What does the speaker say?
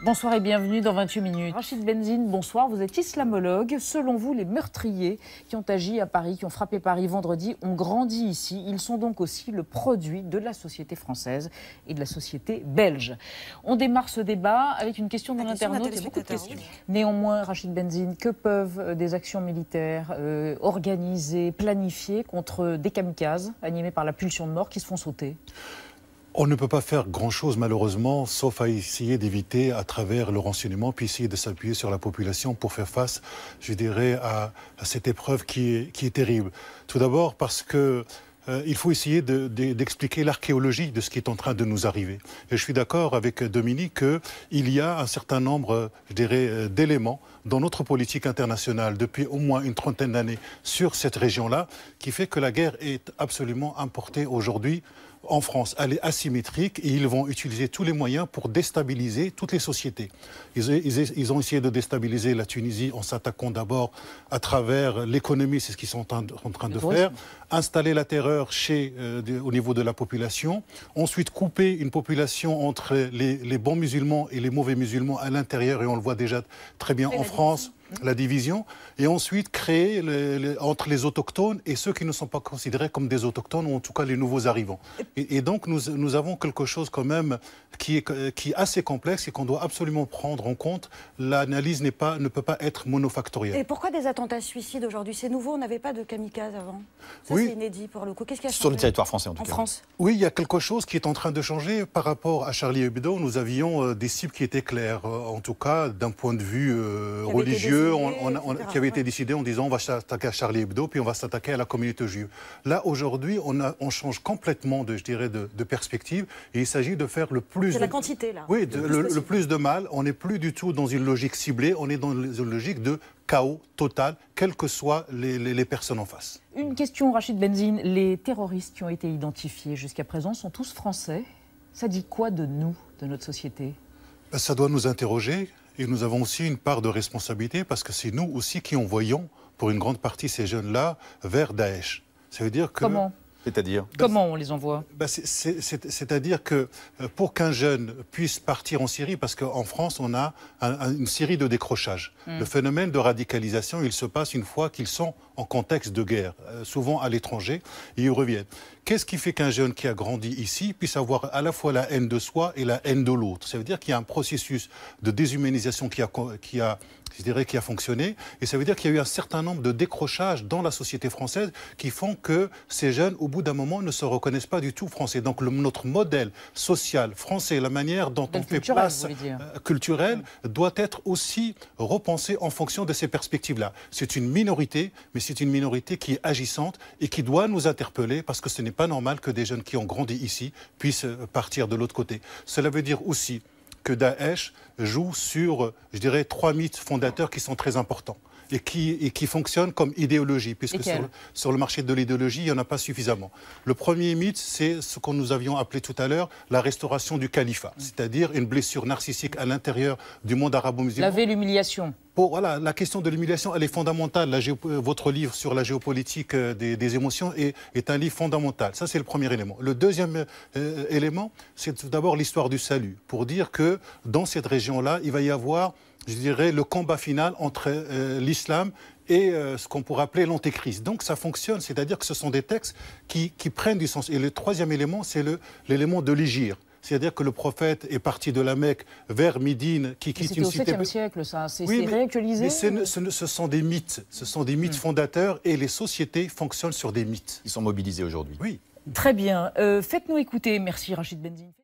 Bonsoir et bienvenue dans 28 minutes. Rachid Benzine, bonsoir. Vous êtes islamologue. Selon vous, les meurtriers qui ont agi à Paris, qui ont frappé Paris vendredi, ont grandi ici. Ils sont donc aussi le produit de la société française et de la société belge. On démarre ce débat avec une question de l'internaute. Il y a beaucoup de questions. Néanmoins, Rachid Benzine, que peuvent des actions militaires organisées, planifiées contre des kamikazes animés par la pulsion de mort qui se font sauter ? On ne peut pas faire grand-chose, malheureusement, sauf à essayer d'éviter, à travers le renseignement, puis essayer de s'appuyer sur la population pour faire face, je dirais, à cette épreuve qui est terrible. Tout d'abord parce que il faut essayer d'expliquer l'archéologie de ce qui est en train de nous arriver. Et je suis d'accord avec Dominique qu'il y a un certain nombre, je dirais, d'éléments dans notre politique internationale depuis au moins une trentaine d'années sur cette région-là, qui fait que la guerre est absolument importée aujourd'hui en France. Elle est asymétrique et ils vont utiliser tous les moyens pour déstabiliser toutes les sociétés. Ils ont essayé de déstabiliser la Tunisie en s'attaquant d'abord à travers l'économie, c'est ce qu'ils sont en train de faire, installer la terreur au niveau de la population, ensuite couper une population entre les bons musulmans et les mauvais musulmans à l'intérieur, et on le voit déjà très bien en France, la division, et ensuite créer entre les autochtones et ceux qui ne sont pas considérés comme des autochtones, ou en tout cas les nouveaux arrivants. Et donc nous avons quelque chose quand même qui est assez complexe et qu'on doit absolument prendre en compte. L'analyse ne peut pas être monofactorielle. Et pourquoi des attentats suicides aujourd'hui? C'est nouveau, on n'avait pas de kamikazes avant. Ça, oui. C'est inédit pour le coup. Qu'est-ce qui a changé? Sur le territoire français en tout cas. En France. Oui, il y a quelque chose qui est en train de changer par rapport à Charlie Hebdo. Nous avions des cibles qui étaient claires, en tout cas d'un point de vue religieux, qui avait été décidé en disant on va s'attaquer à Charlie Hebdo, puis on va s'attaquer à la communauté juive. Là, aujourd'hui, on change complètement de perspective, et il s'agit de faire le plus... C'est la quantité, là. Oui, le plus de mal. On n'est plus du tout dans une logique ciblée, on est dans une logique de chaos total, quelles que soient les personnes en face. Une question, Rachid Benzine. Les terroristes qui ont été identifiés jusqu'à présent sont tous français. Ça dit quoi de nous, de notre société? Ça doit nous interroger, et nous avons aussi une part de responsabilité, parce que c'est nous aussi qui envoyons, pour une grande partie, ces jeunes-là vers Daesh. Ça veut dire que... Comment? C'est-à-dire Comment on les envoie? C'est-à-dire que pour qu'un jeune puisse partir en Syrie, parce qu'en France, on a une série de décrochages. Le phénomène de radicalisation, il se passe une fois qu'ils sont en contexte de guerre, souvent à l'étranger, et ils reviennent. Qu'est-ce qui fait qu'un jeune qui a grandi ici puisse avoir à la fois la haine de soi et la haine de l'autre? Ça veut dire qu'il y a un processus de déshumanisation qui a fonctionné, et ça veut dire qu'il y a eu un certain nombre de décrochages dans la société française qui font que ces jeunes, au bout d'un moment, ne se reconnaissent pas du tout français. Donc notre modèle social français, la manière dont on fait place culturelle, doit être aussi repensé en fonction de ces perspectives-là. C'est une minorité, mais c'est une minorité qui est agissante et qui doit nous interpeller, parce que ce n'est pas normal que des jeunes qui ont grandi ici puissent partir de l'autre côté. Cela veut dire aussi que Daesh joue sur, je dirais, 3 mythes fondateurs qui sont très importants et qui fonctionnent comme idéologie, puisque sur le marché de l'idéologie, il n'y en a pas suffisamment. Le premier mythe, c'est ce que nous avions appelé tout à l'heure la restauration du califat, c'est-à-dire une blessure narcissique à l'intérieur du monde arabo-musulman. Laver l'humiliation. Voilà, la question de l'humiliation, elle est fondamentale. Votre livre sur la géopolitique des émotions est un livre fondamental. Ça, c'est le premier élément. Le deuxième élément, c'est tout d'abord l'histoire du salut, pour dire que dans cette région-là, il va y avoir, je dirais, le combat final entre l'islam et ce qu'on pourrait appeler l'antéchrist. Donc ça fonctionne, c'est-à-dire que ce sont des textes qui prennent du sens. Et le troisième élément, c'est l'élément de l'hégire. C'est-à-dire que le prophète est parti de la Mecque vers Médine, qui quitte une cité... C'était au 7e siècle, ça. C'est oui, réactualisé. Mais ce sont des mythes. Ce sont des mythes fondateurs, et les sociétés fonctionnent sur des mythes. Ils sont mobilisés aujourd'hui. Oui. Très bien. Faites-nous écouter. Merci, Rachid Benzine.